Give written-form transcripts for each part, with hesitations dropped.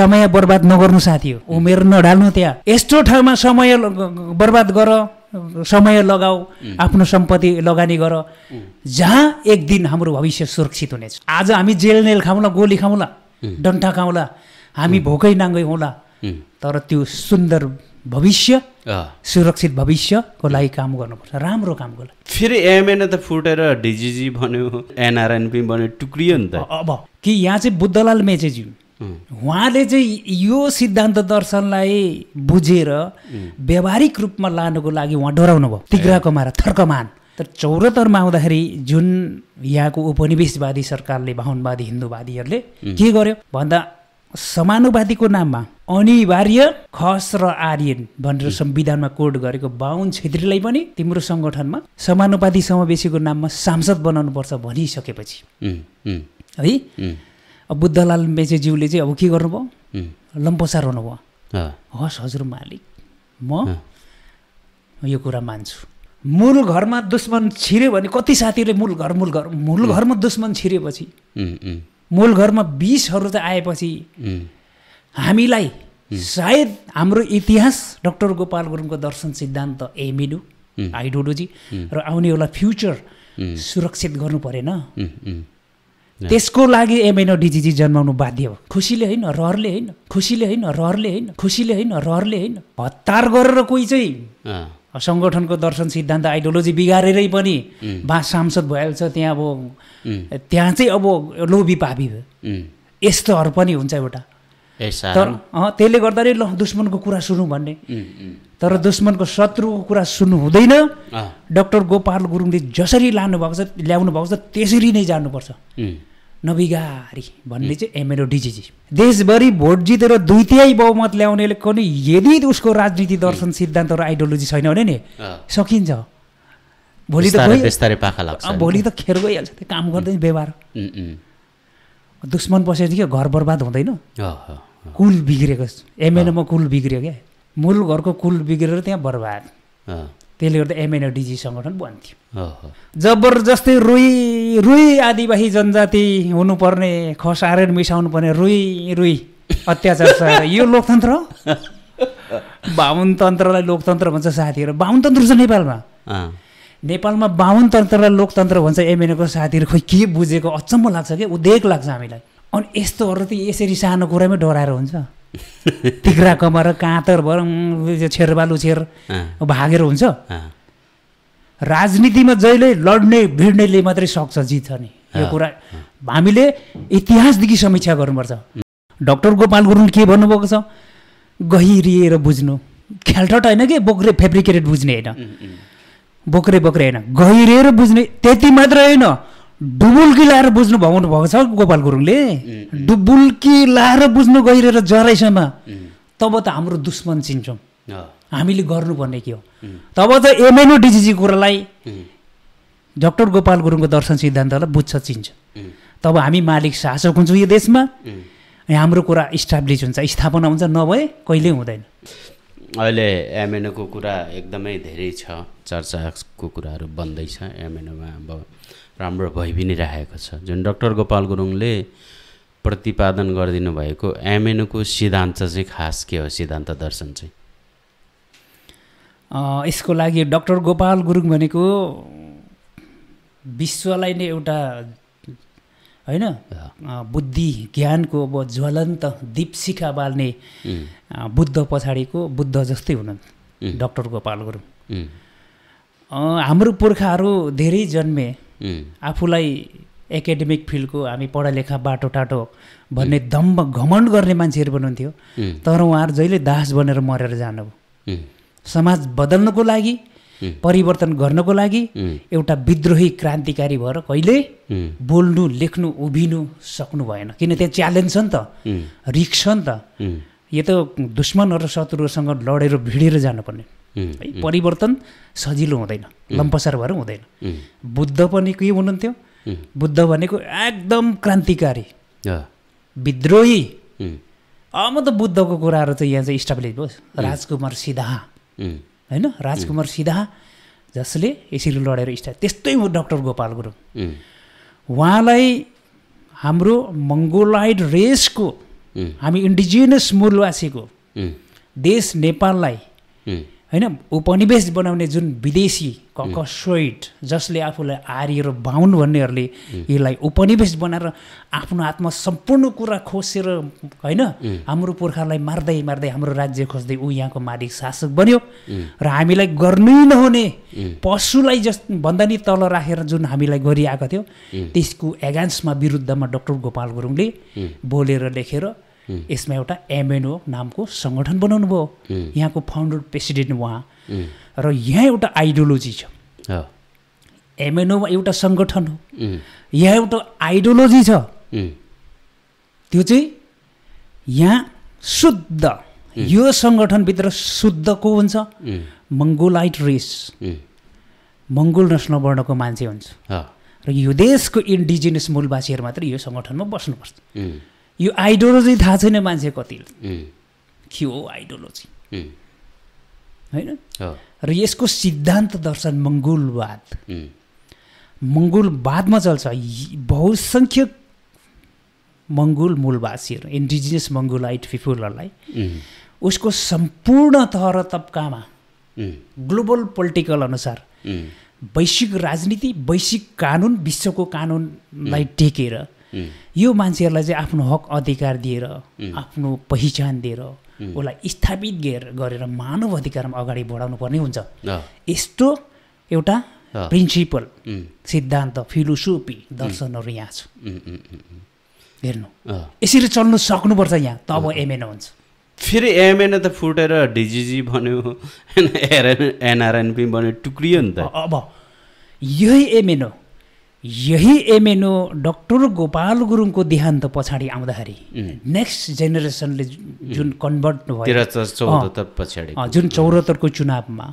समय बर्बाद नगर्नु साथी हो, उमेर नढाल्नु त्यहाँ। यस्तो ठाउँमा समय बर्बाद गर, समय लगाऊ, आफ्नो सम्पत्ति लगानी गर जहाँ एक दिन हाम्रो भविष्य सुरक्षित हुनेछ। आज हामी जेलनेल खाउँला, गोली खाउँला, डन्ठा खाउँला, हामी भोकै नाङ्गै होला, तर त्यो सुन्दर भविष्य, सुरक्षित भविष्यको लागि काम गर्नुपर्छ, राम्रो काम गर्नु। फेरि एमएनए त फुटेर डिजिजी बन्यो, एनआरएनपी बन्यो, टुक्रियो नि त। अब कि यहाँ चाहिँ बुद्धलाल मेचेज्यू उहाँले चाहिँ यो सिद्धान्त दर्शनलाई बुझेर व्यावहारिक रूपमा लानुको लागि उहाँ डराउनु भयो, तिग्राकमार थर्कमान। तर 74 आउँदाखेरि जुन यहाँको उपनिवेशवादी सरकारले, बाहुनवादी हिन्दूवादीहरूले के गर्यो भन्दा समानुवादीको नाममा अनिवार्य खस र आर्यन भनेर संविधानमा कोड गरेको बाहुन छेत्रीलाई पनि तिम्रो सङ्गठनमा समानुपाती समावेशीको नाममा सांसद बनाउनु पर्छ भनिसकेपछि है अब बुद्धलाल मेचेज्यूले चाहिँ अब के गर्नुभयो, लम्पसार हुनुभयो। हस् हजुर मालिक, म यो कुरा मान्छु। मूल घरमा दुश्मन छिर्यो भने कति साथीले मूल घरमा दुश्मन छिरेपछि, मूल घरमा विषहरू चाहिँ आएपछि हामीलाई सायद हाम्रो इतिहास डाक्टर गोपाल गुरुङको दर्शन सिद्धान्त एमिनु आइडियोलोजी र आउनेवाला फ्युचर सुरक्षित गर्नु परेन। त्यसको लागि एमएनओ डिजिजी जन्माउनु बाध्य हो। खुसीले होइन, रहरले होइन, खुसीले होइन, रहरले होइन, खुसीले होइन, रहरले होइन। हतार गरेर कोही चाहिँ सङ्गठनको दर्शन सिद्धान्त आइडियोलोजी बिगारेरै पनि सांसद भइहाल्छ, त्यहाँ अब त्यहाँ चाहिँ अब लोभी पापी भयो, यस्तोहरू पनि हुन्छ एउटा। तर त्यसले गर्दाखेरि ल दुश्मनको कुरा सुनौँ भन्ने, तर दुश्मनको शत्रुको कुरा सुन्नु हुँदैन। डाक्टर गोपाल गुरुङले जसरी ल्याउनु भएको छ त्यसरी नै जानुपर्छ, नबिगारी भन्ने चाहिँ एमएनओ डिजिजी। देशभरि भोट जितेर 2/3 बहुमत ल्याउनेले पनि यदि उसको राजनीति दर्शन सिद्धान्त र आइडियोलोजी छैन भने नि सकिन्छ। भोलि त खेर गइहाल्छ, त्यो काम गर्दैन व्यवहार। दुश्मन पसेपछि के घर बर्बाद हुँदैन, कुल बिग्रेको। एमएनओमा कुल बिग्रियो क्या, मूल घरको कुल बिग्रेर त्यहाँ बर्बाद। त्यसले गर्दा एमएनओ डिजी सङ्गठन बन्थ्यो। जबरजस्ती रुई आदिवासी जनजाति हुनुपर्ने, खस आर्यन मिसाउनु पर्ने, रुई अत्याचार छ। यो लोकतन्त्र हो? बाहुन तन्त्रलाई लोकतन्त्र भन्छ साथीहरू। बाहुन तन्त्र छ नेपालमा बाहुन तन्त्रलाई लोकतन्त्र भन्छ एमएनओको साथीहरू। खोइ के बुझेको अचम्म लाग्छ क्या, उदेक लाग्छ हामीलाई। अनि यस्तोहरू त यसरी सानो कुरामै डराएर हुन्छ। तिग्रा कमाएर काँतर भएर छेरबालु छेर भागेर हुन्छ। राजनीतिमा जहिले लड्ने भिड्नेले मात्रै सक्छ जित्छ नि। यो कुरा हामीले इतिहासदेखि समीक्षा गर्नुपर्छ। डाक्टर गोपाल गुरुङ के भन्नुभएको छ, गहिरिएर बुझ्नु, ख्यालठट होइन कि बोक्रे फेब्रिकेटेड बुझ्ने होइन, बोक्रे होइन, गहिरिएर बुझ्ने। त्यति मात्र होइन, डुबुल्की लाएर बुझ्नु भएको छ गोपाल गुरुङले। डुबुल्की लाएर बुझ्नु गहिरेर जराइसम्म, तब त हाम्रो दुश्मन चिन्छौँ। हामीले गर्नुपर्ने के हो, तब त एमएनओ डिजिजी कुरालाई डाक्टर गोपाल गुरुङको दर्शन सिद्धान्तलाई बुझ्छ, चिन्छ। तब हामी मालिक शासक हुन्छौँ यो देशमा, हाम्रो कुरा इस्टाब्लिस हुन्छ, स्थापना हुन्छ, नभए कहिल्यै हुँदैन। अहिले एमएनओको कुरा एकदमै धेरै छ, चर्चाको कुराहरू बन्दैछ। एमएनओमा अब राम्रो भइ पनि राखेको छ। जुन डाक्टर गोपाल गुरुङले प्रतिपादन गरिदिनु भएको एमएनओको सिद्धान्त चाहिँ खास के हो, सिद्धान्त दर्शन चाहिँ? यसको लागि डाक्टर गोपाल गुरुङ भनेको विश्वलाई नै एउटा होइन बुद्धि ज्ञानको अब ज्वलन्त दीपशिखा बाल्ने बुद्ध पछाडिको बुद्ध जस्तै हुनुहुन्छ डाक्टर गोपाल गुरुङ। हाम्रो पुर्खाहरू धेरै जन्मे, आफूलाई एकाडेमिक फिल्डको हामी पढालेखा बाटोटाटो भन्ने दम्ब घमण्ड गर्ने मान्छेहरू बन्नुहुन्थ्यो। तर उहाँहरू जहिले दास बनेर मरेर जानुभयो। समाज बदल्नको लागि, परिवर्तन गर्नको लागि एउटा विद्रोही क्रान्तिकारी भएर कहिले बोल्नु, लेख्नु, उभिनु सक्नु भएन। किन त्यहाँ च्यालेन्ज छ नि त, रिक्स छ नि त। यो त दुश्मनहरू शत्रुहरूसँग लडेर भिडेर जानुपर्ने है। परिवर्तन सजिलो हुँदैन, लम्पसार भएर हुँदैन। बुद्ध पनि के हुनुहुन्थ्यो, बुद्ध भनेको एकदम क्रान्तिकारी विद्रोही। अब त बुद्धको कुराहरू चाहिँ यहाँ चाहिँ इस्टाब्लिस भयो। राजकुमार सिधा होइन, राजकुमार सिधा जसले यसरी लडेर त्यस्तै हो डाक्टर गोपाल गुरुङ। उहाँलाई हाम्रो मङ्गोलाइड रेसको हामी इन्डिजिनियस मूलवासीको देश नेपाललाई होइन उपनिवेश बनाउने जुन विदेशी ककसोइड जसले आफूलाई आर्य र बाहुन भन्नेहरूले यसलाई उपनिवेश बनाएर आफ्नो हातमा सम्पूर्ण कुरा खोसेर होइन हाम्रो पुर्खालाई मार्दै मार्दै हाम्रो राज्य खोज्दै ऊ यहाँको मालिक शासक बन्यो र हामीलाई गर्नै नहुने पशुलाई भन्दा नि तल राखेर जुन हामीलाई गरिआएको थियो त्यसको एगेन्स्टमा विरुद्धमा डाक्टर गोपाल गुरुङले बोलेर लेखेर यसमा एउटा एमएनओ नामको सङ्गठन बनाउनु भयो। यहाँको फाउन्डर प्रेसिडेन्ट उहाँ र यहाँ एउटा आइडियोलोजी छ। एमएनओमा एउटा सङ्गठन हो, यहाँ एउटा आइडियोलोजी छ। त्यो चाहिँ यहाँ शुद्ध यो सङ्गठनभित्र शुद्धको हुन्छ मङ्गोलाइट रेस, मङ्गोल नस्ल वर्णको मान्छे हुन्छ र यो देशको इन्डिजिनियस मूलवासीहरू मात्रै यो सङ्गठनमा बस्नुपर्छ। यो आइडियोलोजी थाहा छैन मान्छे कतिले के हो आइडियोलोजी होइन। र यसको सिद्धान्त दर्शन मङ्गोलवाद, मङ्गोलवादमा चल्छ। बहुसङ्ख्यक मङ्गोल मूलवासीहरू इन्डिजिनियस मङ्गोलाइट पिपुलहरूलाई उसको सम्पूर्ण तह र तब्कामा ग्लोबल पोलिटिकल अनुसार वैश्विक राजनीति, वैश्विक कानुन, विश्वको कानुनलाई टेकेर यो मान्छेहरूलाई चाहिँ आफ्नो हक अधिकार दिएर आफ्नो पहिचान दिएर उसलाई स्थापित गरेर मानव अधिकारमा अगाडि बढाउनु पर्ने हुन्छ। यस्तो एउटा प्रिन्सिपल, सिद्धान्त, फिलोसोफी, दर्शनहरू यहाँ छ। हेर्नु यसरी चल्नु सक्नुपर्छ यहाँ, तब एमएनओ हुन्छ। फेरि एमएनओ त फुटेर डिजिजी बन्यो, एनआरएनपी बन्यो, टुक्रियो नि त। अब यही एमएनओ डाक्टर गोपाल गुरुङको देहान्त पछाडि आउँदाखेरि नेक्स्ट जेनेरेसनले जुन कन्भर्ट भयो जुन 74को चुनावमा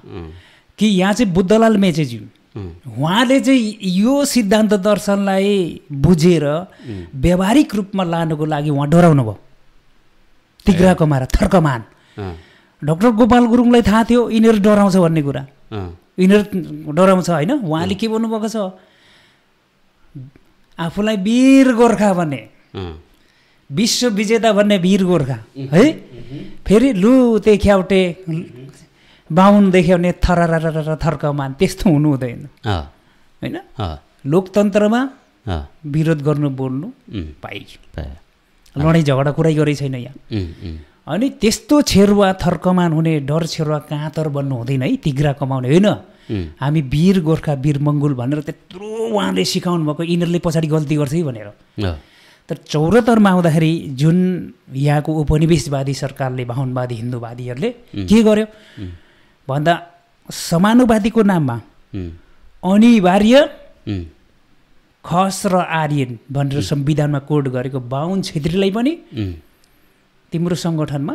कि यहाँ चाहिँ बुद्धलाल मेचेज्यू उहाँले चाहिँ यो सिद्धान्त दर्शनलाई बुझेर व्यावहारिक रूपमा लानुको लागि उहाँ डराउनु भयो। तिग्रा कमारा, थर्कमान। डाक्टर गोपाल गुरुङलाई थाहा थियो यिनीहरू डराउँछ भन्ने कुरा, यिनीहरू डराउँछ होइन। उहाँले के भन्नुभएको छ, आफूलाई वीर गोर्खा भन्ने, विश्व विजेता भन्ने वीर गोर्खा है, फेरि लु देख्याउटे बाहुन देख्याउने थरर थर्कमान, त्यस्तो हुनु हुँदैन होइन। लोकतन्त्रमा विरोध गर्नु बोल्नु पाइयो, लडाइँ झगडा कुरै गरे छैन यहाँ। अनि त्यस्तो छेरुवा थर्कमान हुने, डर छेरुवा काँतर बन्नु हुँदैन है, तिग्रा कमाउने होइन। हामी वीर गोर्खा, वीर मङ्गोल भनेर त्यत्रो उहाँले सिकाउनु भएको, यिनीहरूले पछाडि गल्ती गर्छ है भनेर। तर 74मा आउँदाखेरि जुन यहाँको उपनिवेशवादी सरकारले, बाहुनवादी हिन्दूवादीहरूले के गर्यो भन्दा समानुपातिको नाममा अनिवार्य खस र आर्यन भनेर संविधानमा कोड गरेको बाहुन छेत्रीलाई पनि तिम्रो सङ्गठनमा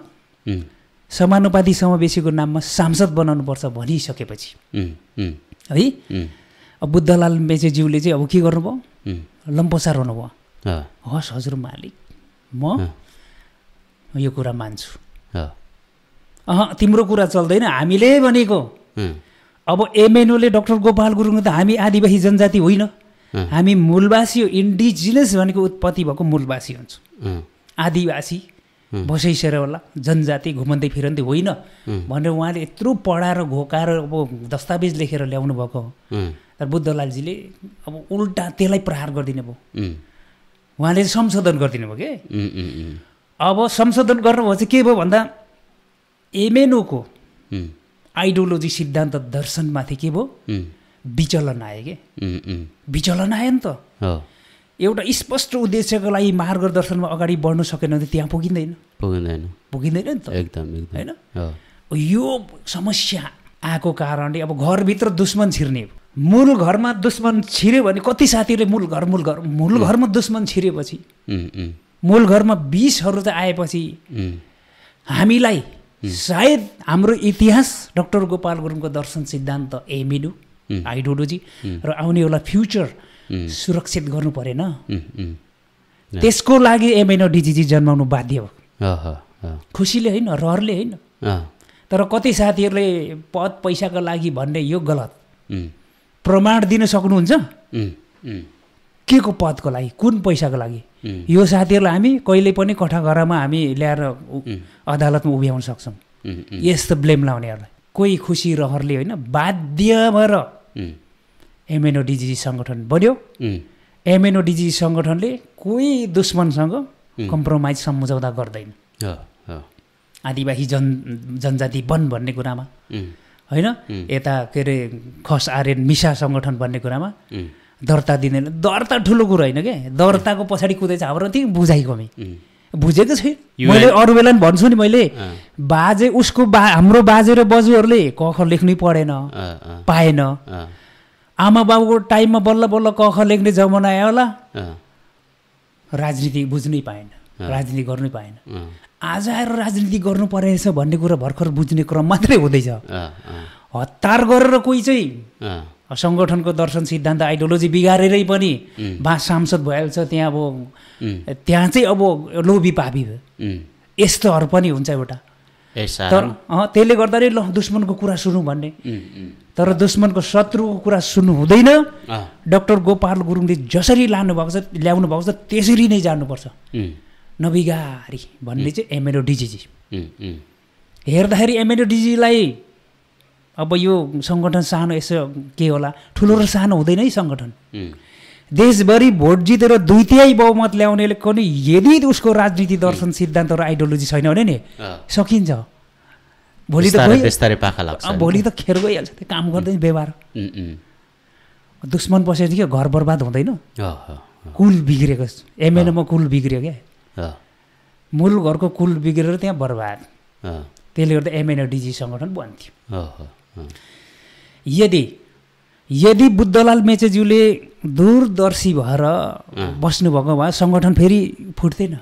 समानुपाती समावेशीको नाममा सांसद बनाउनुपर्छ भनिसकेपछि है, अब बुद्धलाल मेचेज्यूले चाहिँ अब के गर्नुभयो, लम्पोसार हुनुभयो। हस् हजुर मालिक, म यो कुरा मान्छु, तिम्रो कुरा चल्दैन, हामीले भनेको। अब एमएनओले डाक्टर गोपाल गुरुङ त हामी आदिवासी जनजाति होइन, हामी मूलवासी हो। इन्डिजिनियस भनेको उत्पत्ति भएको मूलवासी हुन्छ, आदिवासी बसै सेरवाला जनजाति घुमन्दै फिरन्दै होइन भनेर उहाँले यत्रो पढाएर घोकाएर अब दस्तावेज लेखेर ल्याउनु भएको। तर बुद्धलालजीले अब उल्टा त्यसलाई प्रहार गरिदिनु भयो, उहाँले संशोधन गरिदिनु भयो के। अब संशोधन गर्नुभयो चाहिँ के भयो भन्दा एमएनओको आइडियोलोजी, सिद्धान्त, दर्शनमाथि के भयो, विचलन आयो के। विचलन आयो नि त। एउटा स्पष्ट उद्देश्यको लागि मार्गदर्शनमा अगाडि बढ्नु सकेन भने त्यहाँ पुगिँदैन नि त एकदम होइन। यो समस्या आएको कारणले अब घरभित्र दुश्मन छिर्ने, मूल घरमा दुश्मन छिर्यो भने कति साथीहरूले मूल घरमा दुश्मन छिरेपछि, मूल घरमा विषहरू चाहिँ आएपछि हामीलाई सायद हाम्रो इतिहास डाक्टर गोपाल गुरुङको दर्शन, सिद्धान्त, एमएनओ आइडियोलोजी र आउनेवाला फ्युचर सुरक्षित गर्नु परेन। त्यसको लागि एमएनओ डिजिजी जन्माउनु बाध्य हो, खुसीले होइन, रहरले होइन। तर कति साथीहरूले पद पैसाको लागि भन्ने यो गलत। प्रमाण दिन सक्नुहुन्छ के को पदको लागि, कुन पैसाको लागि? यो साथीहरूलाई हामी कहिले पनि कठाघरामा हामी ल्याएर अदालतमा उभ्याउन सक्छौँ। यस्तो ब्लेम लाउनेहरूलाई कोही खुसी रहरले होइन, बाध्य भएर एमएनओडिजी सङ्गठन बन्यो। एमएनओडिजी सङ्गठनले कोही दुश्मनसँग कम्प्रोमाइज सम्झौता गर्दैन। आदिवासी जनजाति वन भन्ने कुरामा होइन, यता के अरे खस आर्यन मिसा सङ्गठन भन्ने कुरामा दर्ता दिँदैन। दर्ता ठुलो कुरो होइन क्या, दर्ताको पछाडि कुदेछ हाम्रो त्यही बुझाइ कमी, बुझेको छैन। मैले अरू बेला पनि भन्छु नि, मैले बाजे उसको हाम्रो बाजे र बजुहरूले क ख लेख्नै पढेन, पाएन। आमा बाबुको टाइममा बल्ल बल्ल क ख लेख्ने जमाना आयो होला, राजनीति बुझ्नै पाएन, राजनीति गर्नै पाएन। आज आएर राजनीति गर्नु परेछ भन्ने कुरा भर्खर बुझ्ने क्रम मात्रै हुँदैछ। हतार गरेर कोही चाहिँ सङ्गठनको दर्शन सिद्धान्त आइडियोलोजी बिगारेरै पनि सांसद भइहाल्छ त्यहाँ। अब त्यहाँ चाहिँ अब लोभी पापी यस्तोहरू पनि हुन्छ एउटा। तर त्यसले गर्दाखेरि ल दुश्मनको कुरा सुनौँ भन्ने, तर दुश्मनको शत्रुको कुरा सुन्नु हुँदैन। डाक्टर गोपाल गुरुङले जसरी ल्याउनु भएको छ त्यसरी नै जानुपर्छ, नबिगारी भन्ने चाहिँ एमएनओडिजी। हेर्दाखेरि एमएनओडिजीलाई अब यो सङ्गठन सानो यसो के होला, ठुलो र सानो हुँदैन है सङ्गठन। देशभरि भोट जितेर 2/3 बहुमत ल्याउनेले पनि यदि उसको राजनीति दर्शन सिद्धान्त र आइडियोलोजी छैन भने नि सकिन्छ। भोलि त खेर गइहाल्छ, त्यो काम गर्दैन व्यवहार। दुश्मन पसेपछि के घर बर्बाद हुँदैन, कुल बिग्रेको। एमएनओमा कुल बिग्रियो क्या, मूल घरको कुल बिग्रेर त्यहाँ बर्बाद। त्यसले गर्दा एमएनओडिजी सङ्गठन बन्थ्यो। यदि बुद्धलाल मेचेज्यूले दूरदर्शी भएर बस्नुभएको भए सङ्गठन फेरि फुट्दैन।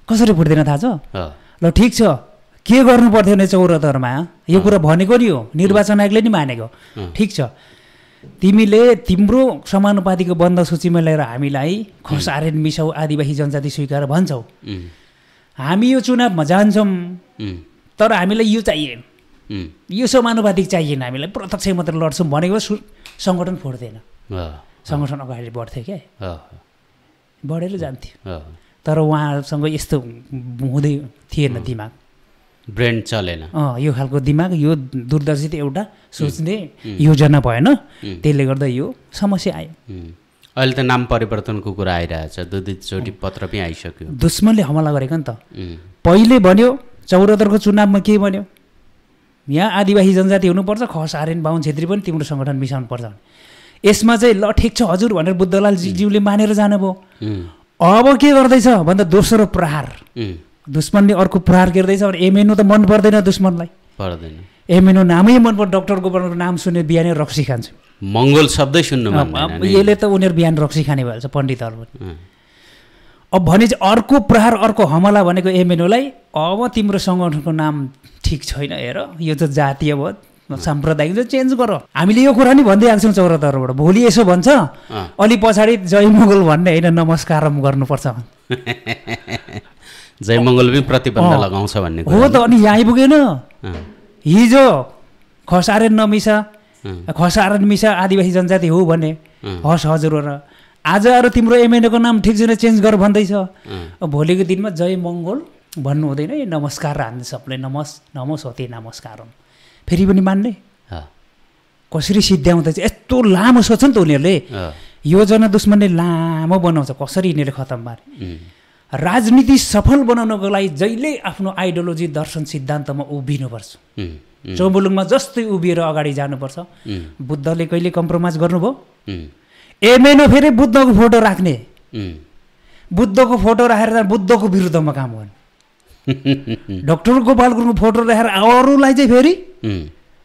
कसरी फुट्दैन थाहा छ? ल ठिक छ, के गर्नु पर्थ्यो भने 74मा यो कुरा भनेको नि हो, निर्वाचन आयोगले नि मानेको। ठिक छ, तिमीले तिम्रो समानुपातिको बन्द सूचीमा लिएर हामीलाई खस आर्यन मिसाउ आदिवासी जनजाति स्वीकार भन्छौ, हामी यो चुनावमा जान्छौँ, तर हामीलाई यो चाहिएन, यो समानुपातिक चाहिएन, हामीलाई प्रत्यक्ष मात्र लड्छौँ भनेको सङ्गठन फुट्दैन। सङ्गठन अगाडि बढ्थ्यो क्या, बढेर जान्थ्यो। तर उहाँसँग यस्तो हुँदै थिएन, दिमाग ब्रेन चलेन। यो खालको दिमाग, यो दूरदर्शी एउटा सोच्ने योजना भएन, त्यसले गर्दा यो समस्या आयो। अहिले त नाम परिवर्तनको कुरा आइरहेछ, 2-2 पत्र पनि आइसक्यो। दुश्मनले हमला गरेको नि त। पहिले भन्यो 74को चुनावमा के भन्यो, यहाँ आदिवासी जनजाति हुनुपर्छ, खस आर्यन बाहुन छेत्री पनि तिम्रो सङ्गठन मिसाउनु पर्छ। यसमा चाहिँ ल ठिक छ हजुर भनेर बुद्धलालज्यूले मानेर जानुभयो। अब के गर्दैछ भन्दा दोस्रो प्रहार, दुश्मनले अर्को प्रहार गर्दैछ। एमएनओ त मन पर्दैन दुश्मनलाई, पर्दैन। एमएनओ नामै मन पर्छ, डक्टर गोपालको नाम सुने बिहानै रक्सी खान्छ, मङ्गोल शब्दै सुन्नु मान्दैन। यसले त उनीहरू बिहान रक्सी खाने भइहाल्छ पण्डितहरू पनि। अब भने चाहिँ अर्को प्रहार, अर्को हमला भनेको एमएनओलाई, अब तिम्रो सङ्गठनको नाम ठिक छैन, हेर यो त जातीय भयो, साम्प्रदायिक चेन्ज गर। हामीले यो कुरा नि भन्दै आएको छौँ 74बाट। भोलि यसो भन्छ अलि पछाडि जय मङ्गल भन्ने होइन, नमस्कारम गर्नुपर्छ। जय मङ्गल पनि प्रतिबन्ध लगाउँछ भन्ने हो त। अनि यहाँ आइपुगेन, हिजो खस आर्यन नमिसा, खस आर्यन मिसा आदिवासी जनजाति हो भने हस् हजुर हो र, आज आएर तिम्रो एमएनओको नाम ठिक छैन चेन्ज गर भन्दैछ। भोलिको दिनमा जय मङ्गल भन्नु हुँदैन, नमस्कार हान्ने सबले, नमोस् होते नमस्कारम, फेरि पनि मान्ने। कसरी सिद्ध्याउँदैछ, यस्तो लामो सोच्छ नि त उनीहरूले। योजना दुश्मनले लामो बनाउँछ, कसरी यिनीहरूले खतम पारे। राजनीति सफल बनाउनको लागि जहिले आफ्नो आइडियोलोजी दर्शन सिद्धान्तमा उभिनुपर्छ। चौबुलुङमा जस्तै उभिएर अगाडि जानुपर्छ। बुद्धले कहिले कम्प्रोमाइज गर्नुभयो? एमएनओ फेरि बुद्धको फोटो राख्ने, बुद्धको फोटो राखेर बुद्धको विरुद्धमा काम गर्ने। डाक्टर गोपाल गुरुङको फोटो राखेर अरूलाई चाहिँ फेरि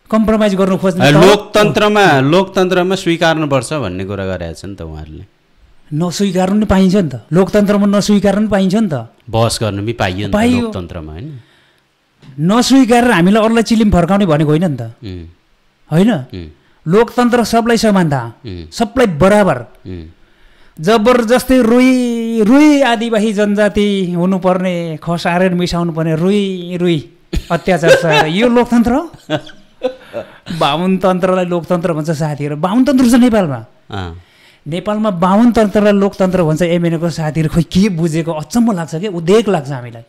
कम्प्रोमाइज गर्नु खोज्ने। लोकतन्त्रमा स्वीकार्नुपर्छ भन्ने कुरा गरेका छ नि त उहाँहरूले। नस्वीकार्नु नि पाइन्छ नि त, लोकतन्त्रमा नस्वीकार्नु पनि पाइन्छ नि त, बहस गर्नु पनि पाइयो नि त लोकतन्त्रमा हैन। नस्वीकारेर हामीलाई अरूलाई चिलिम फर्काउने भनेको होइन नि त, होइन। लोकतन्त्र सबलाई समानता, सबलाई बराबर। जबरजस्ती रुई आदिवासी जनजाति हुनुपर्ने, खस आर्यन मिसाउनु पर्ने, रुई अत्याचार सहेर यो लोकतन्त्र हो? बाहुन तन्त्रलाई लोकतन्त्र भन्छ साथीहरू। बाहुन तन्त्र छ नेपालमा, नेपालमा बाहुन तन्त्र र लोकतन्त्र भन्छ एमएनएको साथीहरू खोइ के बुझेको अचम्म लाग्छ कि उदेक लाग्छ हामीलाई।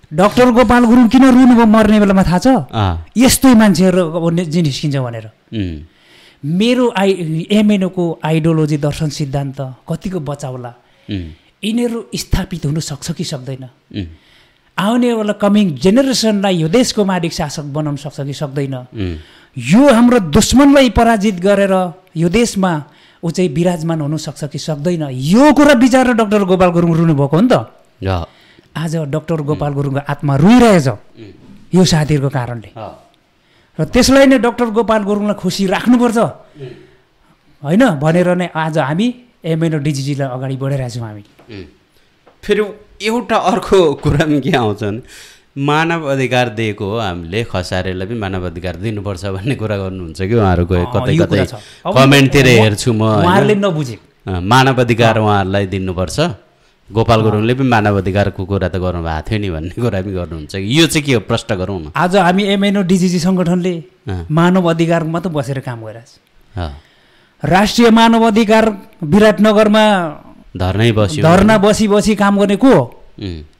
डाक्टर गोपाल गुरुङ किन रुनुभयो मर्ने बेलामा थाहा छ? यस्तै मान्छेहरू निस्किन्छ भनेर। मेरो एमएनओको आइडियोलोजी दर्शन सिद्धान्त कतिको बचाउला, यिनीहरू स्थापित हुन सक्छ कि सक्दैन, आउने वाला कमिङ जेनेरेसनलाई यो देशको मालिक शासक बनाउन सक्छ कि सक्दैन, यो हाम्रो दुश्मनलाई पराजित गरेर यो देशमा ऊ चाहिँ विराजमान हुन सक्छ कि सक्दैन, यो कुरा विचार डाक्टर गोपाल गुरुङ रुनुभएको हो नि त। आज डाक्टर गोपाल गुरुङको आत्मा रुइरहेछ यो साथीहरूको कारणले, र त्यसलाई नै डाक्टर गोपाल गुरुङलाई खुसी राख्नुपर्छ होइन भनेर नै आज हामी एमएनओ डिजिजीलाई अगाडि बढाइरहेछौँ। हामी फेरि एउटा अर्को कुरा पनि के आउँछ भने मानव अधिकार दिएको हो हामीले, खसारेलाई पनि मानव अधिकार दिनुपर्छ भन्ने कुरा गर्नुहुन्छ कि उहाँहरूको कतै कतै कमेन्टतिर हेर्छु म। उहाँहरूले नबुझे मानव अधिकार उहाँहरूलाई दिनुपर्छ, गोपाल गुरुङले पनि मानव अधिकारको कुरा त गर्नु भएको थियो नि भन्ने कुरा पनि गर्नुहुन्छ कि यो चाहिँ के हो प्रश्न गरौँ न। आज हामी एमएनओ डिजिजी सङ्गठनले मानव अधिकारमा त बसेर काम गरिरहेछ। राष्ट्रिय मानव अधिकार विराटनगरमा धर्ना बसी काम गर्ने को हो?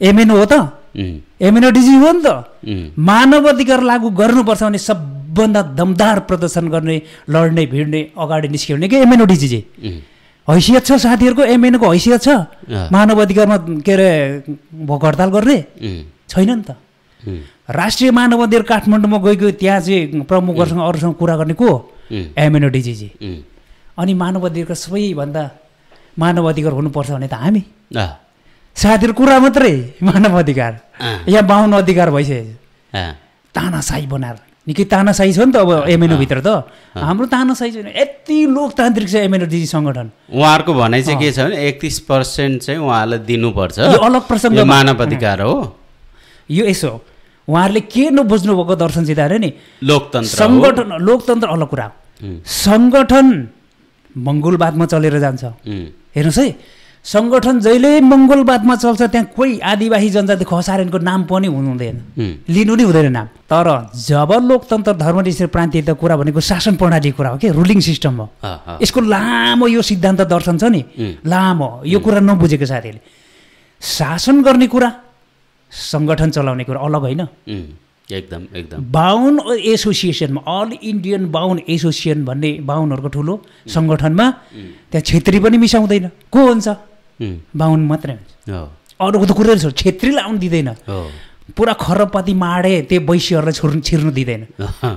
एमएनओ हो त, एमएनओ डिजिजी हो नि त। मानव अधिकार लागू गर्नुपर्छ भने सबभन्दा दमदार प्रदर्शन गर्ने, लड्ने, भिड्ने, अगाडि निस्किने के एमएनओ डिजिजी हैसियत छ। साथीहरूको एमएनओको हैसियत छ मानव अधिकारमा के अरे भोक हडताल गर्ने? छैन नि त। राष्ट्रिय मानव अधिकार काठमाडौँमा गएको त्यहाँ चाहिँ प्रमुखहरूसँग अरूसँग कुरा गर्ने को? एमएनओ डिजिजी। अनि मानव अधिकार सबैभन्दा मानव अधिकार हुनुपर्छ भने त हामी साथीहरू कुरा मात्रै मानव अधिकार, यहाँ 52 अधिकार भइसकेको तानासाही बनाएर निकै तानासाही छ नि त अब एमएनओ भित्र त। हाम्रो तानासाही छैन, यति लोकतान्त्रिक छ एमएनओ डिजी सङ्गठन। उहाँहरूको भनाइ चाहिँ के छ भने 31% चाहिँ उहाँलाई दिनुपर्छ, यो अलग प्रसङ्ग, मानव अधिकार हो यो। यसो उहाँहरूले के नबुझ्नु भएको दर्शन सिद्धान्त नि लोकतन्त्र सङ्गठन, लोकतन्त्र अलग कुरा हो। सङ्गठन मङ्गोलवादमा चलेर जान्छ। हेर्नुहोस् है, सङ्गठन जहिले मङ्गोलवादमा चल्छ त्यहाँ कोही आदिवासी जनजाति खसारेनको नाम पनि हुँदैन, लिनु नै हुँदैन नाम। तर जब लोकतन्त्र धर्मनिरपेक्ष प्रान्तीयता कुरा भनेको शासन प्रणाली कुरा हो कि रुलिङ सिस्टम हो। यसको लामो यो सिद्धान्त दर्शन छ नि, लामो यो कुरा नबुझेको साथीहरूले। शासन गर्ने कुरा, सङ्गठन चलाउने कुरा अलग होइन। एकदम एकदम। बाहुन एसोसिएसनमा, अल इन्डियन बाहुन एसोसिएसन भन्ने बाहुनहरूको ठुलो सङ्गठनमा त्यहाँ छेत्री पनि मिसाउँदैन। को हुन्छ? बाहुन मात्रै हुन्छ, अरूको त कुरै छ। छेत्रीलाई आउनु दिँदैन, पुरा खरबपाती माडे त्यो वैश्यहरूलाई छिर्नु दिँदैन,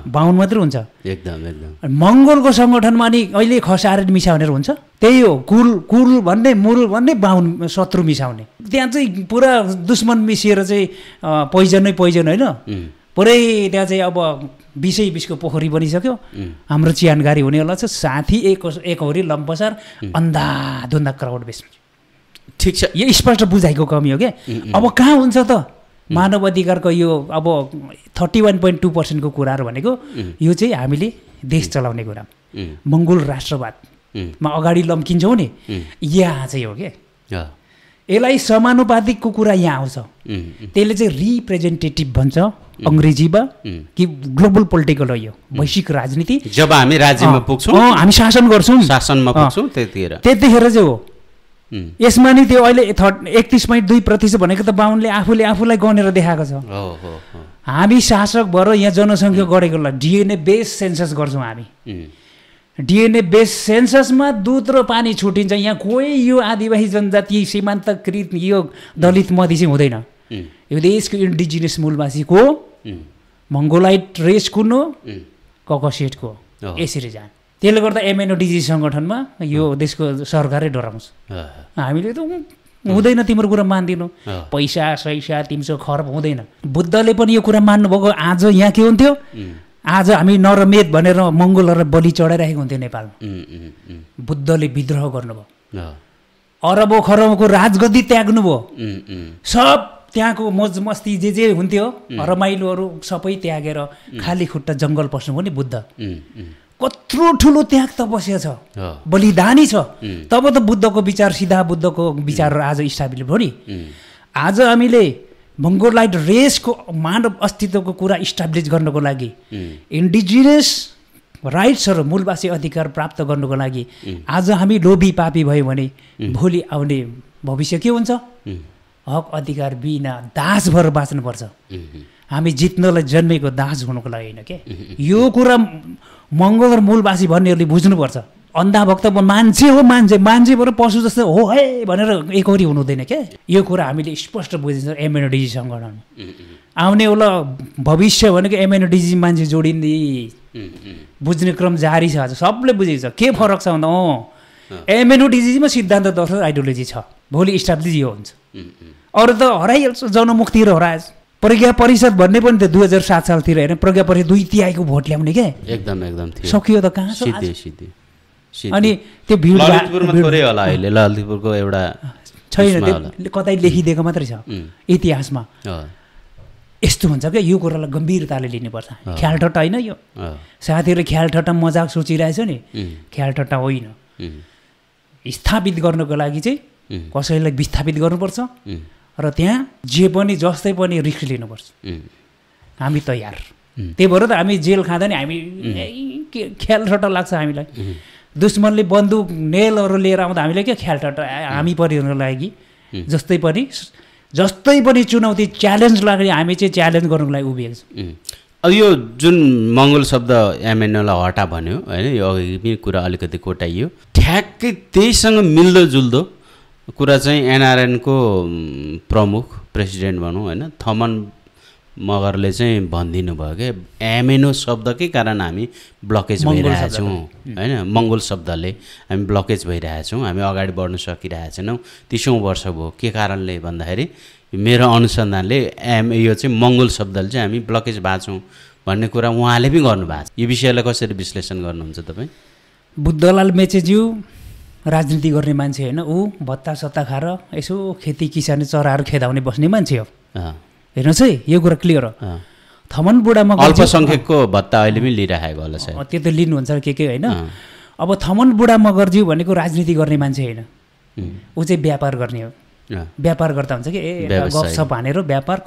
बाहुन मात्रै हुन्छ। एकदम एकदम। मङ्गोलको सङ्गठनमा नि अहिले खसाएर मिसा भनेर हुन्छ? त्यही हो, कुल भन्ने, मुल भन्ने, बाहुन शत्रु मिसाउने। त्यहाँ चाहिँ पुरा दुश्मन मिसिएर चाहिँ पोइजन होइन, पुरै त्यहाँ चाहिँ अब 20 पोखरी बनिसक्यो। हाम्रो चियानगारी हुनेवाला छ। साथी एकहोरी लम्पसार अन्धाधुन्दा क्राउड बेच्नु। ठिक छ, यो स्पष्ट बुझाइको कमी हो क्या। अब कहाँ हुन्छ त मानव अधिकारको यो अब 31.2% को कुराहरू भनेको यो चाहिँ हामीले देश चलाउने कुरा, मङ्गोल राष्ट्रवादमा अगाडि लम्किन्छौँ नि, यहाँ चाहिँ हो क्या। यसलाई समानुपातिकको कुरा यहाँ आउँछ। त्यसले चाहिँ रिप्रेजेन्टेटिभ भन्छ अङ्ग्रेजीमा कि ग्लोबल पोलिटिकल हो यो वैश्विक राजनीति। जब हामी राज्यमा पुग्छौँ, हामी शासन गर्छौँ, शासनमा पुग्छौँ, त्यतिखेर चाहिँ हो। यसमा नि त्यो अहिले 31.2% भनेको त बाहुनले आफूलाई गनेर देखाएको छ। हामी शासक भएर यहाँ जनसङ्ख्या गढेकोलाई डिएनए बेस सेन्सस गर्छौँ हामी। डिएनए बेस सेन्ससमा दुध र पानी छुटिन्छ। यहाँ कोही यो आदिवासी जनजाति सीमान्तकृत यो दलित मधेसी हुँदैन। यो देशको इन्डिजिनियस मूलवासीको मङ्गोलाइट रेसको नो ककसेटको यसरी जाने। त्यसले गर्दा एमएनओ डिजिजी सङ्गठनमा यो देशको सरकारै डराउँछ। हामीले त हुँदैन तिम्रो कुरा मान्दिनँ, पैसा सैसा 300 खरब हुँदैन। बुद्धले पनि यो कुरा मान्नुभएको। आज यहाँ के हुन्थ्यो, आज हामी नरमेद भनेर मङ्गोलहरूलाई बलि चढाइरहेको हुन्थ्यो नेपालमा। बुद्धले विद्रोह गर्नुभयो, अरबौँ खरबको राजगद्दी त्याग्नुभयो, सब त्यहाँको मोज मस्ती जे हुन्थ्यो रमाइलोहरू सबै त्यागेर खाली खुट्टा जङ्गल पस्नु पनि बुद्ध। कत्रो ठुलो त्याग तपस्या छ, बलिदानी छ। तब त बुद्धको विचार, सिधा बुद्धको विचार आज इस्टाब्लिस भयो नि। आज हामीले मङ्गोलाइट रेसको मानव अस्तित्वको कुरा इस्टाब्लिस गर्नको लागि इन्डिजिनियस राइट्सहरू मूलवासी अधिकार प्राप्त गर्नुको लागि आज हामी लोभी पापी भयौँ भने भोलि आउने भविष्य के हुन्छ? हक अधिकार बिना दास भएर बाँच्नुपर्छ। हामी जित्नलाई जन्मेको दास हुनुको लागि होइन के। यो कुरा मङ्गोल र मूलवासी भन्नेहरूले बुझ्नुपर्छ। अन्धाभक्त मान्छे हो, मान्छेबाट पशु जस्तो हो है भनेर एकहोरी हुनु हुँदैन के। यो कुरा हामीले स्पष्ट बुझिन्छ एमएनओडिजी सङ्गठन। आउने होला भविष्य भनेको एमएनओडिजी मान्छे जोडिने बुझ्ने क्रम जारी छ। आज सबले बुझेको छ के फरक छ भन्दा एमएनओडिजीमा सिद्धान्त दर्शन आइडियोलोजी छ, भोलि इस्टाब्लिस यो हुन्छ। अरू त हराइहाल्छ, जनमुक्ति हराएछ। प्रज्ञा परिषद भन्ने पनि त 2007 सालतिर हेर्ने प्रज्ञा परिषद 2/3 भोट ल्याउने के एकदम सकियो त कहाँ छ अनि त्यो ललितपुरमा थोरै होला अहिले, ललितपुरको एउटा छैन, कतै लेखिदिएको मात्रै छ इतिहासमा। यस्तो हुन्छ क्या, यो कुरालाई गम्भीरताले लिनुपर्छ। ख्याल ठट्टा होइन यो, साथीहरू ख्याल ठट्टा मजाक सोचिरहेछ नि, ख्याल ठट्टा होइन। स्थापित गर्नको लागि चाहिँ कसैलाई विस्थापित गर्नुपर्छ र त्यहाँ जे पनि जस्तै पनि रिस्क लिनुपर्छ। हामी तयार। त्यही भएर त हामी जेल खाँदा नि हामी ख्याल ठट्टा लाग्छ हामीलाई। दुश्मनले बन्दुक नेलहरू लिएर आउँदा हामीले के ख्याल ठट्टा हामी परिहरूको लागि जस्तै पनि चुनौती च्यालेन्ज लाग्यो हामी चाहिँ च्यालेन्ज गर्नुको लागि उभिएको छ। अब यो जुन मङ्गोल शब्द एमएनओलाई हटा भन्यो होइन, यो अघि पनि कुरा अलिकति कोटाइयो, ठ्याक्कै त्यहीसँग मिल्दोजुल्दो कुरा चाहिँ एनआरएनको प्रमुख प्रेसिडेन्ट भनौँ होइन थमन मगरले चाहिँ भनिदिनु भयो कि एमएनओ शब्दकै कारण हामी ब्लकेज भइरहेछौँ होइन, मङ्गोल शब्दले हामी ब्लकेज भइरहेछौँ, हामी अगाडि बढ्न सकिरहेछौँ। 30औं वर्ष भयो। के कारणले भन्दाखेरि मेरो अनुसन्धानले यो चाहिँ मङ्गोल शब्दले चाहिँ हामी ब्लकेज भएको छौँ भन्ने कुरा उहाँले पनि गर्नुभएको छ। यो विषयलाई कसरी विश्लेषण गर्नुहुन्छ तपाईँ? बुद्धलाल मेचेज्यू राजनीति गर्ने मान्छे होइन, ऊ भत्ता सत्ता खाएर यसो खेती किसानी चराहरू खेदाउने बस्ने मान्छे हो। हेर्नुहोस् है, यो कुरा क्लियर हो। थमन बुढामा अल्पसङ्ख्यकको भत्ता अहिले पनि लिइरहेको होला सायद, त्यो त लिनुहुन्छ के होइन। अब थमन बुढा मगरज्यू भनेको राजनीति गर्ने मान्छे होइन, ऊ चाहिँ व्यापार गर्ने हो। व्यापार गर्दा हुन्छ कि गफसप हानेर व्यापार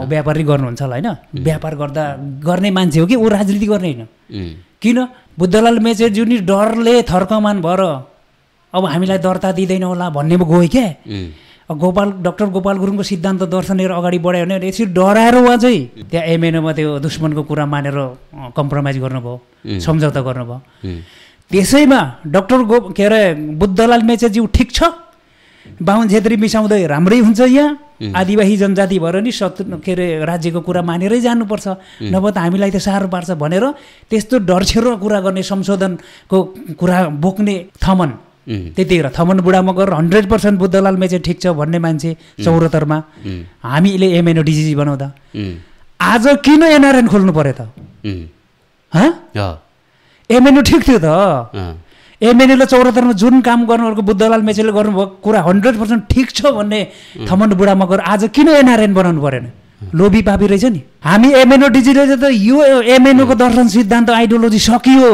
व्यापारी गर्नुहुन्छ होला होइन। व्यापार गर्ने मान्छे हो कि ऊ राजनीति गर्ने होइन। किन? बुद्धलाल मेचेज्यू नि डरले थर्कमान भएर अब हामीलाई दर्ता दिँदैन होला भन्नेमा गयो क्या। डाक्टर गोपाल गुरुङको सिद्धान्त दर्शन लिएर अगाडि बढायो भने यसरी डराएर उहाँ चाहिँ त्यहाँ एमएनओमा त्यो दुश्मनको कुरा मानेर कम्प्रोमाइज गर्नुभयो, सम्झौता गर्नुभयो। त्यसैमा डाक्टर के अरे बुद्धलाल मेचेज्यू ठिक छ, बाहुन छेत्री मिसाउँदै राम्रै हुन्छ। यहाँ आदिवासी जनजाति भएर नि के अरे राज्यको कुरा मानेरै जानुपर्छ, नभए त हामीलाई त साह्रो पार्छ भनेर त्यस्तो डरछेर कुरा गर्ने संशोधनको कुरा बोक्ने थमन त्यतिखेर थमन बुढामा गएर 100% बुद्धलाल मेचे ठिक छ भन्ने मान्छे 74मा हामीले एमएनओडिजी बनाउँदा आज किन एनआरएन खोल्नु पर्यो त? एमएनओ ठिक थियो त। एमएनओले 74मा जुन काम गर्नुभएको बुद्धलाल मेचेले गर्नुभएको कुरा 100% ठिक छ भन्ने थमन बुढामा गएर आज किन एनआरएन बनाउनु परेन? लोभी पापी रहेछ नि हामी। एमएनओडिजीले त यो एमएनओको दर्शन सिद्धान्त आइडियोलोजी सकियो।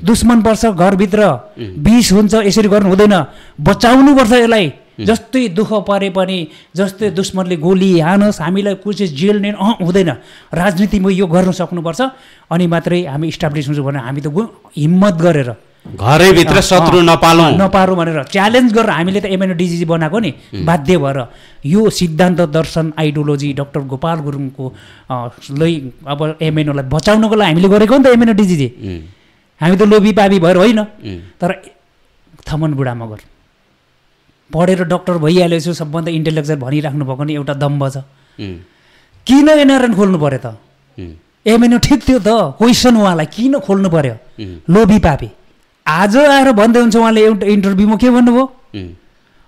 दुश्मन पर्छ घरभित्र, विष हुन्छ, यसरी गर्नु हुँदैन, बचाउनुपर्छ यसलाई। जस्तै दुःख परे पनि, जस्तै दुश्मनले गोली हानोस्, हामीलाई कुछ जेल नै हुँदैन, राजनीतिमा यो गर्न सक्नुपर्छ अनि मात्रै हामी इस्टाब्लिस हुन्छौँ भनेर हामी त हिम्मत गरेर घरैभित्र शत्रु नपारौँ भनेर च्यालेन्ज गरेर हामीले त एमएनओडिजी बनाएको नि। बाध्य भएर यो सिद्धान्त दर्शन आइडियोलोजी डाक्टर गोपाल गुरुङको अब एमएनओलाई बचाउनको लागि हामीले गरेको नि त एमएनओडिजी। हामी त लोभी पापी भएर होइन। तर थमन बुढा मगर पढेर डक्टर भइहाल्यो छु सबभन्दा इन्टेलेक्चुअल भनिराख्नु भएको नि एउटा दम्ब छ। किन एनआरएन खोल्नु पर्यो त? एमएनओ ठिक थियो त, क्वेसन उहाँलाई किन खोल्नु पर्यो? लोभी पापी। आज आएर भन्दै हुन्छ उहाँले एउटा इन्टरभ्यूमा के भन्नुभयो?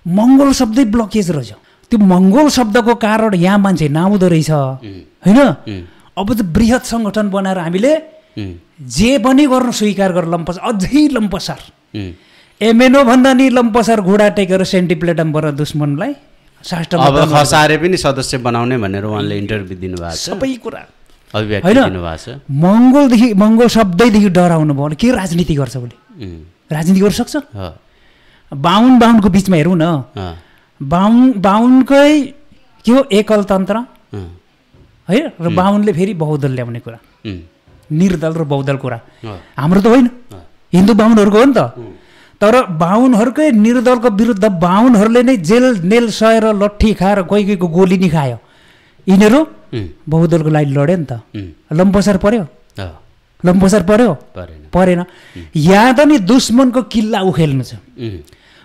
मङ्गोल शब्दै ब्लकेज रहेछ। त्यो मङ्गोल शब्दको कारण यहाँ मान्छे नआउँदो रहेछ होइन। अब त बृहत सङ्गठन बनाएर हामीले जे पनि गर्नु स्वीकार गरेर लम्पसार, अझै लम्पसार। एमएनओ भन्दा नि लम्पसार घोडा टेकेर सेन्टिप्लेटमबाट दुश्मनलाई खसारे पनि सदस्य बनाउने भनेर उहाँले इन्टरभ्यू दिनुभएको छ। सबै कुरा अभिव्यक्ति दिनुभएको छ। मङ्गोल शब्दैदेखि डराउनु भयो भने के राजनीति गर्छ उसले? राजनीति गर्न सक्छ? बाहुनको बिचमा हेरौँ न, बाहुनकै के हो एकल तन्त्र है र बाहुनले फेरि बहुदल ल्याउने कुरा निर्दल र बहुदल कुरा हाम्रो त होइन, हिन्दू बाहुनहरूको हो नि त। तर बाहुनहरूकै निर्दलको विरुद्ध बाहुनहरूले नै जेल नेल सहेर लट्ठी खाएर कोही कोहीको गोली नि खायो। यिनीहरू बहुदलको लागि लड्यो नि त। लम्पसार पर्यो? लम्पसार पर्यो? परेन। यहाँ त नि दुश्मनको किल्ला उखेल्नु छ,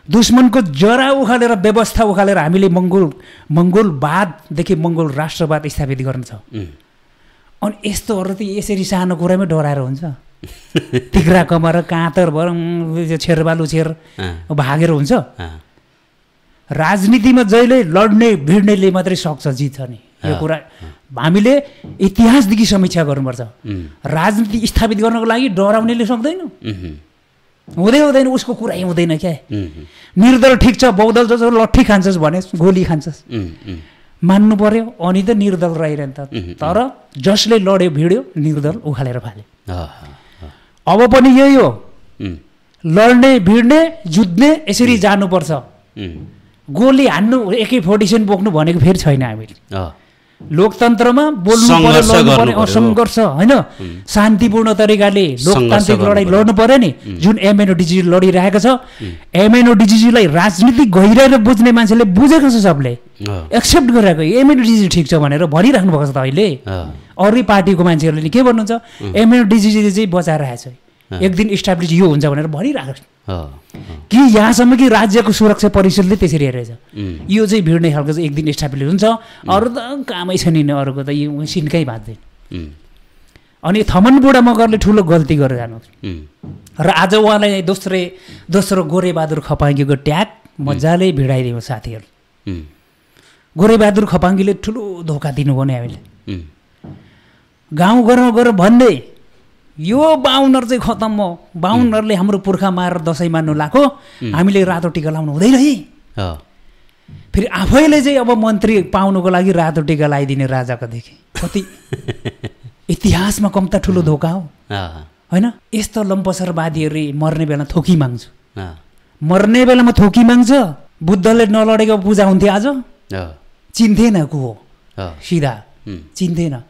दुश्मनको जरा उखालेर व्यवस्था उखालेर हामीले मङ्गोलवाददेखि मङ्गोल राष्ट्रवाद स्थापित गर्नु छ। अनि यस्तोहरू त यसरी सानो कुरामै डराएर हुन्छ? तिग्रा कमाएर काँतर भएर छेरबालु छेर भागेर हुन्छ? राजनीतिमा जहिले लड्ने भिड्नेले मात्रै सक्छ जित्छ नि। यो कुरा हामीले इतिहासदेखि समीक्षा गर्नुपर्छ। राजनीति स्थापित गर्नको लागि डराउनेले सक्दैन, हुँदैन, उसको कुरै हुँदैन क्या। निर्दल ठिक छ, बहुदल जस्तो लट्ठी खान्छस् भने गोली खान्छस्, मान्नु पर्यो। अनि त निर्दल रहिरहन्छ त। तर जसले लड्यो भिड्यो निर्दल उखालेर फाल्यो। अब पनि यही हो, लड्ने भिड्ने जुझ्ने यसरी जानुपर्छ। गोली हान्नु AK-47 बोक्नु भनेको फेरि छैन। हामीले लोकतन्त्रमा बोल्नु पर्यो, सङ्घर्ष होइन, शान्तिपूर्ण तरिकाले लोकतान्त्रिक लडाइँ लड्नु पर्यो नि। जुन MNODG लडिरहेको छ, MNODG-लाई राजनीतिक गहिराएर बुझ्ने मान्छेले बुझेको छ, सबले एक्सेप्ट गरेको MNODG ठिक छ भनेर भनिराख्नु भएको छ त। अहिले अरू पार्टीको मान्छेहरूले नि के भन्नुहुन्छ, MNODG चाहिँ बचाएर राखेको छ, एक दिन इस्टाब्लिस यो हुन्छ भनेर भनिरहेको छ। कि यहाँसम्म कि राज्यको सुरक्षा परिषदले त्यसरी हेरेछ, यो चाहिँ भिड्ने खालको चाहिँ एक दिन इस्टाब्लिस हुन्छ, अरू त कामै छ नि, अरूको त यो सिन्कै बाँच्दैन। अनि थमन बुढा मगरले ठुलो गल्ती गरेर जानु। र आज उहाँलाई दोस्रो गोरेबहादुर खपाङ्गीको ट्याग मजाले भिडाइदियो साथीहरू। गोरेबहादुर खपाङ्गीले ठुलो धोका दिनुभयो नि हामीले। गाउँघरमा गएर भन्ने यो बाहुनहरू चाहिँ खतम हो, बाहुनहरूले हाम्रो पुर्खा मारेर दसैँ मान्नु लाएको, हामीले रातो टिका लाउनु हुँदैन है। फेरि आफैले चाहिँ अब मन्त्री पाउनुको लागि रातो टिका लगाइदिने राजाको देखेँ। कति इतिहासमा कम्ता ठुलो धोका हो होइन? यस्तो लम्पसरवादीहरू मर्ने बेला थोकी माग्छ, मर्ने बेलामा थोकी माग्छ। बुद्धले नलडेको पूजा हुन्थ्यो आज? चिन्थेन को हो, सिधा चिन्थेन,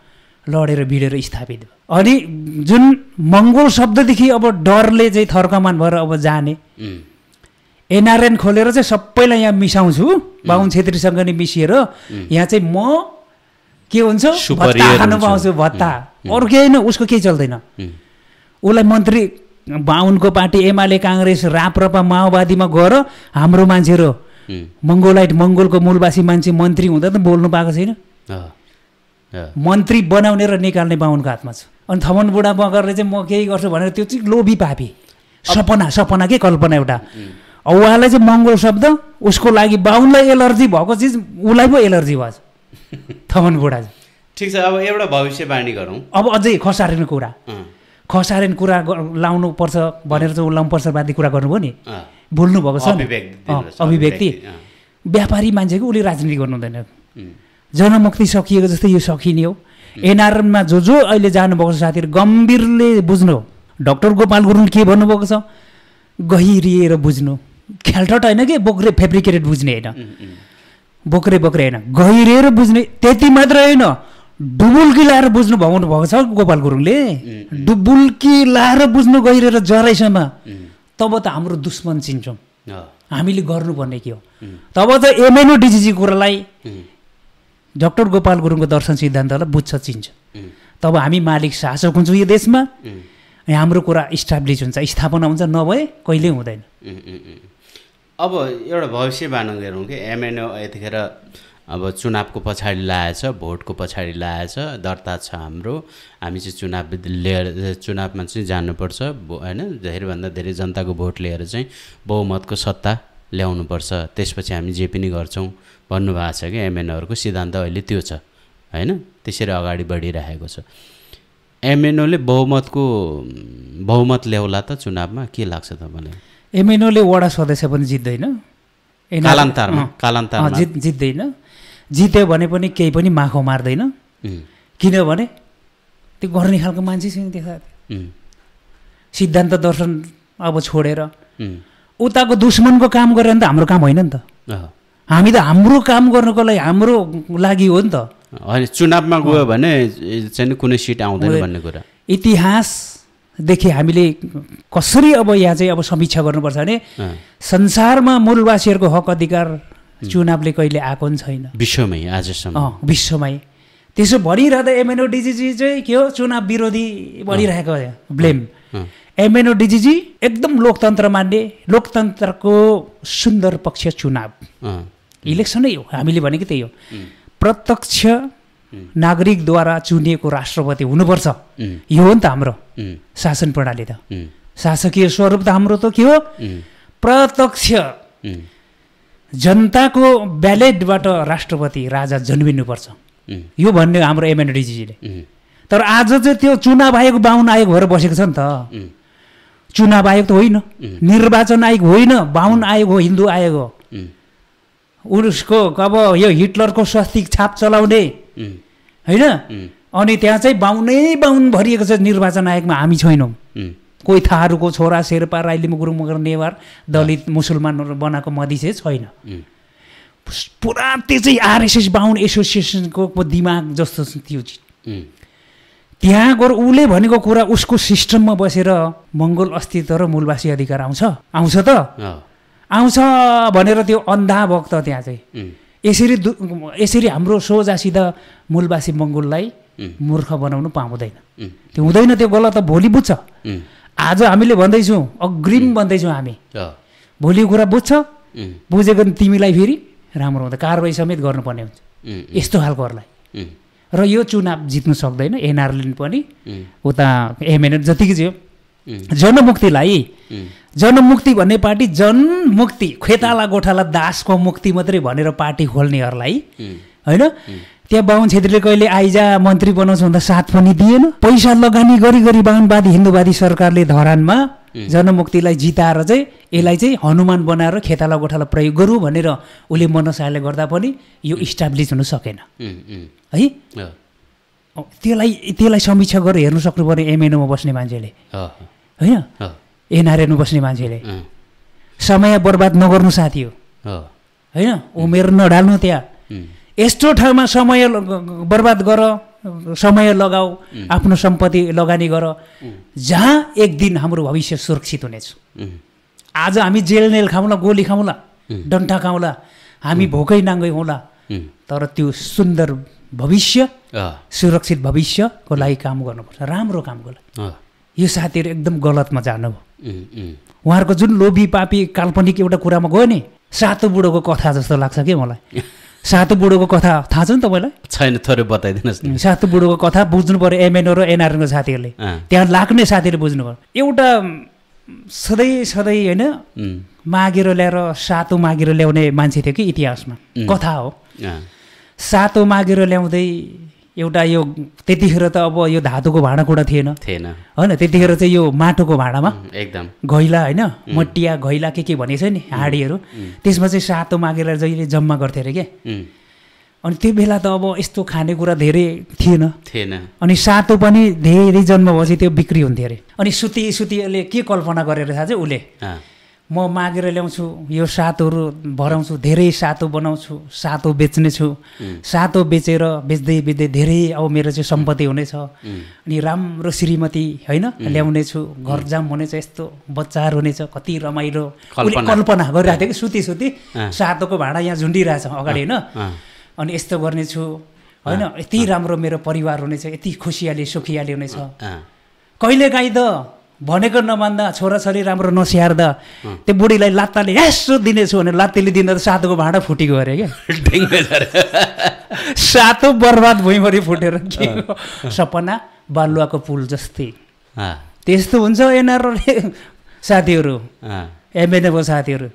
लडेर भिडेर स्थापित भयो। अनि जुन मङ्गोल शब्ददेखि अब डरले चाहिँ थर्कमान भएर अब जाने, NRN खोलेर चाहिँ सबैलाई यहाँ मिसाउँछु, बाहुन छेत्रीसँग नि मिसिएर यहाँ चाहिँ म के हुन्छ भत्ता खानु पाउँछु, भत्ता, अरू केही होइन, उसको केही चल्दैन। उसलाई मन्त्री बाहुनको पार्टी एमाले काङ्ग्रेस राप्रपा माओवादीमा गएर हाम्रो मान्छेहरू मङ्गोलको मूलवासी मान्छे मन्त्री हुँदा त बोल्नु पाएको छैन। मन्त्री बनाउने र निकाल्ने बाहुनको हातमा छ। अनि थमन बुढा मगरले चाहिँ म केही गर्छु भनेर त्यो चाहिँ लोभी पापी सपना के कल्पना एउटा। उहाँलाई चाहिँ मङ्गोल शब्द उसको लागि बाहुनलाई एलर्जी भएको चिज उसलाई पो एलर्जी भएछ थमन बुढा। ठिक छ, अब एउटा भविष्यवाणी गरौँ। अब अझै खसारेन कुरा लाउनु पर्छ भनेर चाहिँ लम्पसरवादी कुरा गर्नुभयो नि, भुल्नु भएको छ अभिव्यक्ति। व्यापारी मान्छेको उसले राजनीति गर्नु हुँदैन। जनमुक्ति सकिएको जस्तै यो सकिने हो। NRNमा जो अहिले जानुभएको छ साथीहरू गम्भीरले बुझ्नु। डाक्टर गोपाल गुरुङले के भन्नुभएको छ, गहिरिएर बुझ्नु, ख्यालठट होइन कि बोक्रे फेब्रिकेटेड बुझ्ने होइन, बोक्रे होइन, गहिरिएर बुझ्ने। त्यति मात्र होइन, डुबुल्की लाएर बुझ्नु भन्नुभएको छ गोपाल गुरुङले। डुबुल्की लाएर बुझ्नु गहिरेर जराइसम्म, तब त हाम्रो दुश्मन चिन्छौँ। हामीले गर्नुपर्ने के हो, तब त MNODG कुरालाई डाक्टर गोपाल गुरुङको दर्शन सिद्धान्तलाई बुझ्छ, चिन्छ। तब हामी मालिक शासक हुन्छौँ यो देशमा, हाम्रो कुरा इस्टाब्लिस हुन्छ, स्थापना हुन्छ, नभए कहिल्यै हुँदैन। अब एउटा भविष्यवाणी गरौँ कि MNO यतिखेर अब चुनावको पछाडि लागेछ, भोटको पछाडि लागेछ, दर्ता छ हाम्रो, हामी चाहिँ चुनावमा चाहिँ जानुपर्छ होइन, धेरैभन्दा धेरै जनताको भोट लिएर चाहिँ बहुमतको सत्ता ल्याउनुपर्छ, त्यसपछि हामी जे पनि गर्छौँ भन्नुभएको छ कि MNOहरूको सिद्धान्त अहिले त्यो छ होइन, त्यसरी अगाडि बढिरहेको छ। MNOले बहुमत ल्याउला त चुनावमा, के लाग्छ तपाईँलाई? MNOले वडा सदस्य पनि जित्दैन, कालान्तरमा जित्दैन। जित्यो भने पनि केही पनि माखो मार्दैन, किनभने त्यो गर्ने खालको मान्छे छैन त्यहाँ। सिद्धान्त दर्शन अब छोडेर उताको दुश्मनको काम गरेर त हाम्रो काम होइन नि त। हामी त हाम्रो काम गर्नको लागि हाम्रो लागि हो नि त। होइन, चुनावमा गयो भने चाहिँ कुनै सिट आउँदैन भन्ने कुरा इतिहासदेखि हामीले कसरी अब यहाँ चाहिँ अब समीक्षा गर्नुपर्छ भने संसारमा मूलवासीहरूको हक अधिकार चुनावले कहिले आएको पनि छैन विश्वमै आजसम्म विश्वमै। त्यसो भनिरहँदा एमएनओडिजीजी चाहिँ के हो चुनाव विरोधी भनिरहेको ब्लेम। एमएनओडिजीजी एकदम लोकतन्त्र मान्ने, लोकतन्त्रको सुन्दर पक्ष चुनाव इलेक्सनै हो। हामीले भनेको त्यही हो, प्रत्यक्ष नागरिकद्वारा चुनिएको राष्ट्रपति हुनुपर्छ। यो हो नि त हाम्रो शासन प्रणाली। त शासकीय स्वरूप त हाम्रो त के हो, प्रत्यक्ष जनताको ब्यालेटबाट राष्ट्रपति राजा जन्मिनुपर्छ। यो भन्ने हाम्रो एमएनओडिजीले। तर आज चाहिँ त्यो चुनाव आयोग 52 आयोग भएर बसेको छ नि त। चुनाव आयोग त होइन, निर्वाचन आयोग होइन, 52 आयोग हो, हिन्दू आयोग हो। उसको अब यो हिटलरको स्वस्तिक छाप चलाउने होइन, अनि त्यहाँ चाहिँ 52 भरिएको छ निर्वाचन आयोगमा। हामी छैनौँ। कोही थारूको छोरा, शेर्पा, राई, लिम्बू, गुरुङ, मगर, नेवार, दलित, मुसलमानहरू बनाएको मधेसी छैन। पुरा त्यो चाहिँ आरएसएस 52 एसोसिएसनको दिमाग जस्तो त्यो चिज। त्यहाँ गएर उसले भनेको कुरा उसको सिस्टममा बसेर मङ्गोल अस्तित्व र मूलवासी अधिकार आउँछ त आउँछ भनेर त्यो अन्धा भक्त त्यहाँ चाहिँ यसरी हाम्रो सोझासिधा मूलवासी मङ्गोललाई मूर्ख बनाउनु पाउँदैन। त्यो हुँदैन, त्यो गलत भोलि बुझ्छ। आज हामीले भन्दैछौँ, अग्रिम भन्दैछौँ हामी, भोलि कुरा बुझ्छ, बुझेको तिमीलाई फेरि राम्रो हुँदैन, कारवाही समेत गर्नुपर्ने हुन्छ यस्तो खालकोहरूलाई। र यो चुनाव जित्नु सक्दैन एनआरएल पनि। उता एमएनएल जतिकै थियो जनमुक्तिलाई, जनमुक्ति भन्ने पार्टी जनमुक्ति खेताला गोठाला दासको मुक्ति मात्रै भनेर पार्टी खोल्नेहरूलाई होइन, त्यहाँ बाहुन छेत्रीले कहिले आइजा मन्त्री बनाउँछ भन्दा साथ पनि दिएन। पैसा लगानी गरी बाहुनवादी हिन्दूवादी सरकारले धरानमा जनमुक्तिलाई जिताएर चाहिँ यसलाई चाहिँ हनुमान बनाएर खेताला गोठाला प्रयोग गरौँ भनेर उसले मनसायले गर्दा पनि यो इस्टाब्लिस हुन सकेन है। त्यसलाई समीक्षा गरेर हेर्नु सक्नु पर्ने एमएनओमा बस्ने मान्छेले होइन, एनआरएनमा बस्ने मान्छेले। समय बर्बाद नगर्नु साथी हो होइन, उमेर नढाल्नु। त्यहाँ यस्तो ठाउँमा समय बर्बाद गर, समय लगाऊ, आफ्नो सम्पत्ति लगानी गर जहाँ एक दिन हाम्रो भविष्य सुरक्षित हुनेछ। आज हामी जेल नेल खाउँला, गोली खाउँला, डन्ठा खाउँला, हामी भोकै नाङ्गै होला, तर त्यो सुन्दर भविष्य, सुरक्षित भविष्यको लागि काम गर्नुपर्छ, राम्रो कामको लागि। यो साथीहरू एकदम गलतमा जानुभयो। उहाँहरूको जुन लोभी पापी काल्पनिक एउटा कुरामा गयो नि, सातो बुढोको कथा जस्तो लाग्छ कि मलाई। सातो बुढोको कथा थाहा छ नि तपाईँलाई? छैन, थोरै बताइदिनुहोस् न। सातो बुढोको कथा बुझ्नु पर्यो एमएनओ र एनआरएनको साथीहरूले, त्यहाँ लाग्ने साथीहरूले बुझ्नु पर्यो। एउटा सधैँ होइन मागेर ल्याएर सातो मागेर ल्याउने मान्छे थियो कि इतिहासमा, कथा हो। सातो मागेर ल्याउँदै एउटा यो त्यतिखेर त अब यो धातुको भाँडाकुँडा थिएन होइन, त्यतिखेर चाहिँ यो माटोको भाँडामा एकदम घैला होइन, मटिया घैला के भनेको छ नि हाँडीहरू, त्यसमा चाहिँ सातो मागेर जहिले जम्मा गर्थ्यो अरे क्या। अनि त्यो बेला त अब यस्तो खानेकुरा धेरै थिएन, अनि सातो पनि धेरै जन्म भएपछि त्यो बिक्री हुन्थ्यो अरे। अनि सुतीले के कल्पना गरेर थाहा चाहिँ उसले, म मागेर ल्याउँछु, यो सातोहरू भराउँछु, धेरै सातो बनाउँछु, सातो बेच्नेछु, सातो बेचेर बेच्दै धेरै अब मेरो चाहिँ सम्पत्ति हुनेछ, अनि राम्रो श्रीमती होइन ल्याउनेछु, घर जाम हुनेछ, यस्तो बच्चाहरू हुनेछ, कति रमाइलो उसले कल्पना गरिरहेको थियो कि सुती सातोको भाँडा यहाँ झुन्डिरहेछ अगाडि होइन, अनि यस्तो गर्नेछु होइन, यति राम्रो मेरो परिवार हुनेछ, यति खुसियाली सुखियाली हुनेछ। कहिलेकाहीँ त भनेको नमान्दा छोराछोरी राम्रो नस्याहार्दा त्यो बुढीलाई लात्ताले यसो दिनेछु भने लात्तीले दिँदा त सातोको भाँडा फुटेको अरे क्या। सातो बर्बाद भुइँभरि फुटेर के सपना बालुवाको पुल जस्तै त्यस्तो हुन्छ एनआरएल साथीहरू, एमएनएको साथीहरू।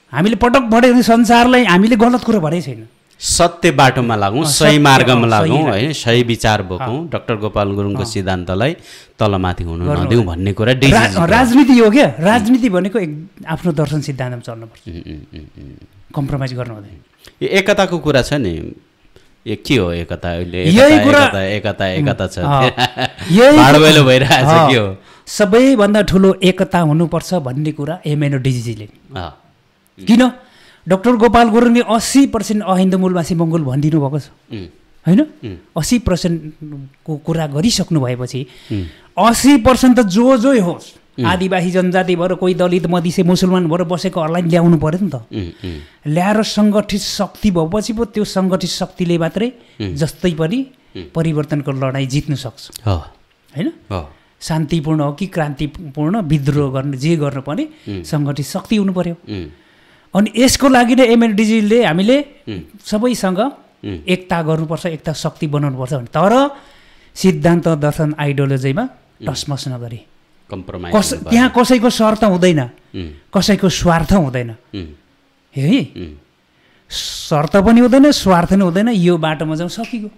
हामीले पटक भनेको संसारलाई हामीले गलत कुरो भनेको छैन, सत्य बाटोमा लागौँ, सही मार्गमा लागौँ होइन, सही विचार बोकौँ, डाक्टर गोपाल गुरुङको सिद्धान्तलाई तलमाथि हुनु नदिउँ भन्ने कुरा राजनीति हो क्या। राजनीति भनेको आफ्नो दर्शन सिद्धान्तमा चल्नुपर्छ, कम्प्रोमाइज गर्नु हुँदैन। यो एकताको कुरा छ नि, यो के हो एकता? अहिले एकता छ, भाडबैलो भइरहेछ के हो? सबैभन्दा ठुलो एकता हुनुपर्छ भन्ने कुरा एमएनओडिजीले। किन? डाक्टर गोपाल गुरुङले 80% अहिन्दू मूलवासी मङ्गोल भनिदिनु भएको छ होइन 80% को कुरा गरिसक्नु भएपछि 80% त जो होस् आदिवासी जनजाति भएर कोही दलित मधेसी मुसलमान भएर बसेकोहरूलाई ल्याउनु पर्यो नि त। ल्याएर सङ्गठित शक्ति भएपछि पो त्यो सङ्गठित शक्तिले मात्रै जस्तै पनि परिवर्तनको लडाइँ जित्न सक्छ होइन। शान्तिपूर्ण हो कि क्रान्तिपूर्ण विद्रोह गर्ने जे गर्न पनि सङ्गठित शक्ति हुनु पर्यो। अनि यसको लागि नै एमएनडिजीले हामीले सबैसँग एकता गर्नुपर्छ, एकता शक्ति बनाउनुपर्छ भने, तर सिद्धान्त दर्शन आइडियोलोजीमा टसमस नगरी त्यहाँ कसैको शर्त हुँदैन, कसैको स्वार्थ हुँदैन है, शर्त पनि हुँदैन स्वार्थ पनि हुँदैन, यो बाटोमा जाउँ सकियो।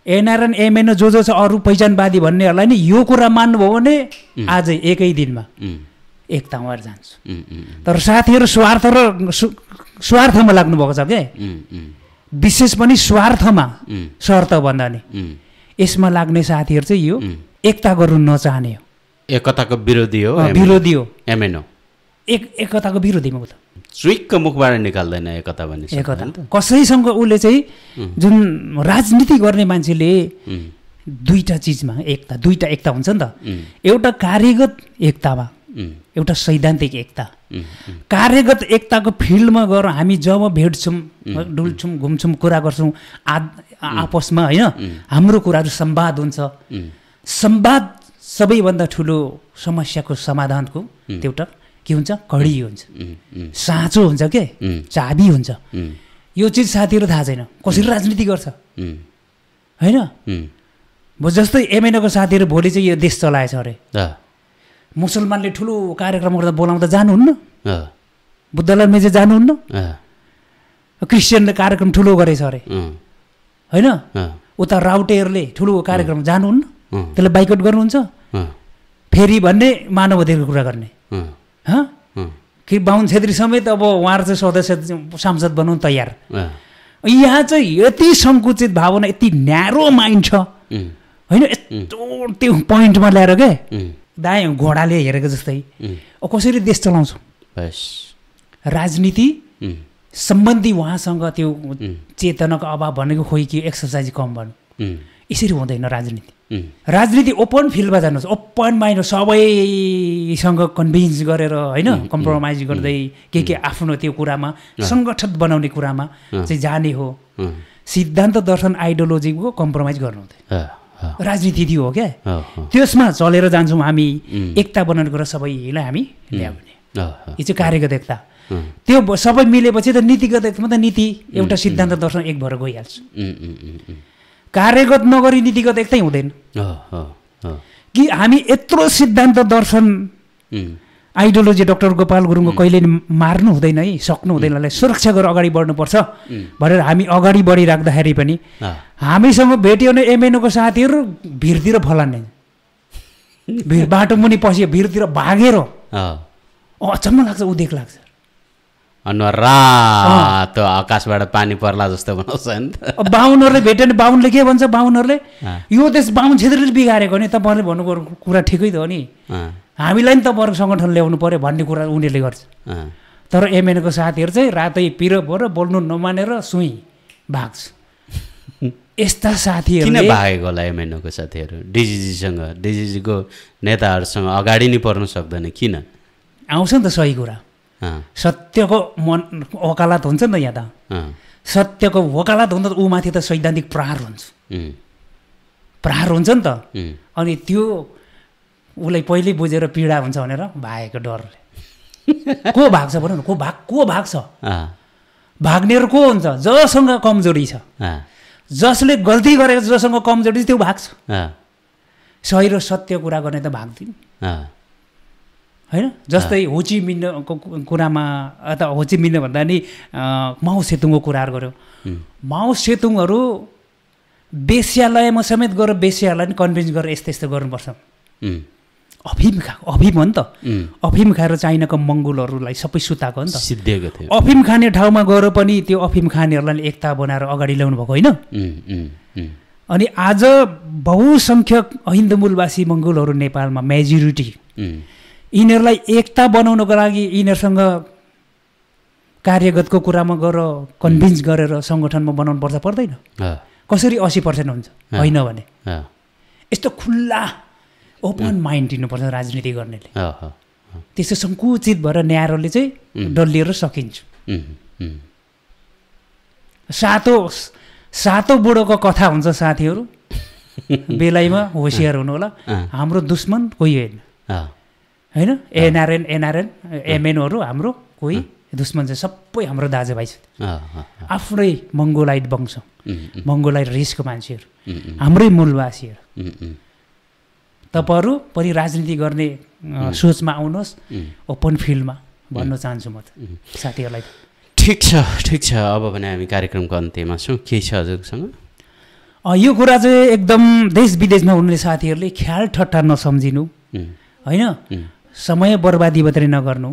एनआरएन एमएन जो छ अरू पहिचानवादी भन्नेहरूलाई नि यो कुरा मान्नुभयो भने आजै एकै दिनमा एकतामा भएर जान्छ। तर साथीहरू स्वार्थ र स्वार्थमा लाग्नुभएको छ क्या, विशेष पनि स्वार्थमा शर्त भन्दा नि यसमा लाग्ने साथीहरू चाहिँ यो एकता गर्नु नचाहने हो, एकताको विरोधी हो, विरोधी हो एमएनओ एकताको विरोधीमा हो त। स्विक्क मुखबाट निकाल्दैन एकता भन्ने एकता कसैसँग उसले चाहिँ जुन राजनीति गर्ने मान्छेले दुईटा चिजमा एकता, दुईटा एकता हुन्छ नि त, एउटा कार्यगत एकतामा एउटा सैद्धान्तिक एकता। कार्यगत एकताको फिल्डमा गएर हामी जब भेट्छौँ डुल्छौँ घुम्छौँ कुरा गर्छौँ आपसमा होइन, हाम्रो कुराहरू संवाद हुन्छ। संवाद सबैभन्दा ठुलो समस्याको समाधानको त्यो एउटा के हुन्छ, कडी हुन्छ, साँचो हुन्छ के, चाबी हुन्छ। यो चिज साथीहरू थाहा छैन कसरी राजनीति गर्छ होइन। जस्तै एमएनओको साथीहरू भोलि चाहिँ यो देश चलाएछ अरे, मुसलमानले ठुलो कार्यक्रम गर्दा बोलाउँदा जानुहुन्न, बुद्धलाल मेचे जानुहुन्न, क्रिस्चियनले कार्यक्रम ठुलो गरेछ अरे होइन, उता राउटेहरूले ठुलो कार्यक्रम जानुहुन्न, त्यसलाई बाइकआउट गर्नुहुन्छ फेरि भन्ने मानव अधिकारको कुरा गर्ने कि बाहुन छेत्री समेत अब उहाँहरू चाहिँ सदस्य सांसद बनाउनु तयार। यहाँ चाहिँ यति सङ्कुचित भावना, यति न्यारो माइन्ड छ होइन, यस्तो त्यो पोइन्टमा ल्याएर क्या दायाँ घोडाले हेरेको जस्तै कसरी देश चलाउँछौँ। राजनीति सम्बन्धी उहाँसँग त्यो चेतनाको अभाव भनेको खोइ कि एक्सर्साइज कम भन्नु, यसरी हुँदैन राजनीति। राजनीति ओपन फिल्डमा जानुहोस्, ओपन माइन्ड सबैसँग कन्भिन्स गरेर होइन, कम्प्रोमाइज गर्दै के आफ्नो त्यो कुरामा सङ्गठित बनाउने कुरामा चाहिँ जाने हो। सिद्धान्त दर्शन आइडियोलोजीको कम्प्रोमाइज गर्नु हुँदैन, राजनीति हो क्या, त्यसमा चलेर जान्छौँ हामी, एकता बनाउने कुरा सबैलाई हामी ल्याउने, यो चाहिँ कार्यगत एकता। त्यो सबै मिलेपछि त नीतिगत एकतामा त नीति एउटा सिद्धान्त दर्शन एक भएर गइहाल्छ। कार्यगत नगरी नीतिगत एकतै हुँदैन कि हामी यत्रो सिद्धान्त दर्शन आइडियोलोजी डाक्टर गोपाल गुरुङको कहिले मार्नु हुँदैन है, सक्नु हुँदैन, सुरक्षा गरेर अगाडि बढ्नुपर्छ भनेर हामी अगाडि बढिराख्दाखेरि पनि हामीसँग भेट्यो भने एमएनओको साथीहरू भिरतिर फलान्ने, भिर बाटो मुनि पस्यो भिरतिर भागेर अचम्म लाग्छ, उदेक लाग्छ, अनुहार रातो आकाशबाट पानी पर्ला जस्तो बनाउँछ नि त। बाहुनहरूले भेट्यो भने बाहुनले के भन्छ, बाहुनहरूले यो देश बाहुन क्षेत्रले बिगारेको नि, तपाईँहरूले भन्नुको कुरा ठिकै त हो नि, हामीलाई नि तपाईँहरूको सङ्गठन ल्याउनु पर्यो भन्ने कुरा उनीहरूले गर्छ। तर एमएनओको साथीहरू चाहिँ रातै पिरो भएर बोल्नु नमानेर सुई भाग्छ। यस्ता साथीहरू किन भागेको होला एमएनओको साथीहरू डिजिजीसँग, डिजिजीको नेताहरूसँग अगाडि नै पर्नु सक्दैन किन? आउँछ नि त सही कुरा, सत्यको मन वकालत हुन्छ नि त, यहाँ त सत्यको वकालत हुन्छ त, ऊ माथि त सैद्धान्तिक प्रहार हुन्छ, प्रहार हुन्छ नि त। अनि त्यो उसलाई पहिल्यै बुझेर पीडा हुन्छ भनेर भागेको डरले को भाग्छ भनौँ न, को भाग्छ? भाग्नेहरू को हुन्छ? जसँग कमजोरी छ, जसले गल्ती गरेको जसँग कमजोरी छ त्यो भाग्छ। सही र सत्य कुरा गर्ने त भाग्दैन होइन। जस्तै होचिमिन्हको कुरामा अथवा होचिमिन्ह भन्दा नि माओ सेतुङको कुराहरू गऱ्यो, माओ सेतुङहरू वेश्यालयमा समेत गएर वेश्याहरूलाई नि कन्भिन्स गरेर यस्तो यस्तो गर्नुपर्छ। अफिम खाएको, अफिम हो नि त, अफिम खाएर चाइनाको मङ्गोलहरूलाई सबै सुताएको हो नि त, सिद्धिएको थियो। अफिम खाने ठाउँमा गएर पनि त्यो अफिम खानेहरूलाई एकता बनाएर अगाडि ल्याउनु भएको होइन। अनि आज बहुसङ्ख्यक हिन्दू मूलवासी मङ्गोलहरू नेपालमा मेजोरिटी, यिनीहरूलाई एकता बनाउनको लागि यिनीहरूसँग कार्यगतको कुरामा गएर कन्भिन्स गरेर सङ्गठनमा बनाउनु पर्छ पर्दैन? कसरी 80% हुन्छ होइन भने अँ, यस्तो खुल्ला ओपन माइन्ड दिनुपर्छ राजनीति गर्नेले अँ, अँ, त्यस्तो सङ्कुचित भएर न्यारोले चाहिँ डल्लिएर सकिन्छ उम्, सातो बुढोको कथा हुन्छ साथीहरू बेलायमा होसियार हुनु होला हाम्रो दुश्मन कोही होइन अँ, होइन एनआरएन एमएनहरू हाम्रो कोही दुश्मन चाहिँ सबै हाम्रो दाजुभाइ छ अँ, अँ, आफ्नै मङ्गोलाइट वंश मङ्गोलाइट रेसको मान्छेहरू उम्, हाम्रै मूलवासीहरू उम्, तपाईँहरू पनि राजनीति गर्ने सोचमा आउनुहोस् ओपन फिल्डमा भन्न चाहन्छु म त साथीहरूलाई ठिक छ अब भने हामी कार्यक्रमको अन्त्यमा छौँ के छ हजुरसँग यो कुरा चाहिँ एकदम देश विदेशमा हुने साथीहरूले ख्याल ठट्टा नसम्झिनु होइन समय बर्बादी मात्रै नगर्नु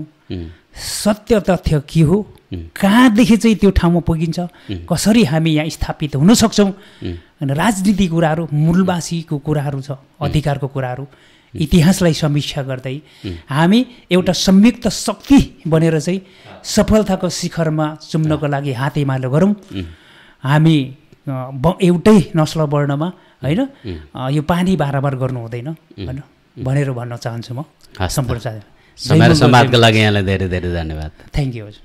सत्य तथ्य के हो कहाँदेखि चाहिँ त्यो ठाउँमा पुगिन्छ कसरी हामी यहाँ स्थापित हुन सक्छौँ अनि राजनीति कुराहरू मूलवासीको कुराहरू छ अधिकारको कुराहरू इतिहासलाई समीक्षा गर्दै हामी एउटा संयुक्त शक्ति बनेर चाहिँ सफलताको शिखरमा चुम्नको लागि हात हिमालो गरौँ हामी एउटै नस्ल वर्णमा होइन यो पानी बारबार गर्नु हुँदैन भनेर भन्न चाहन्छु म सम्पूर्ण साथी समय र संवादको लागि यहाँलाई धेरै धेरै धन्यवाद थ्याङ्क यू हजुर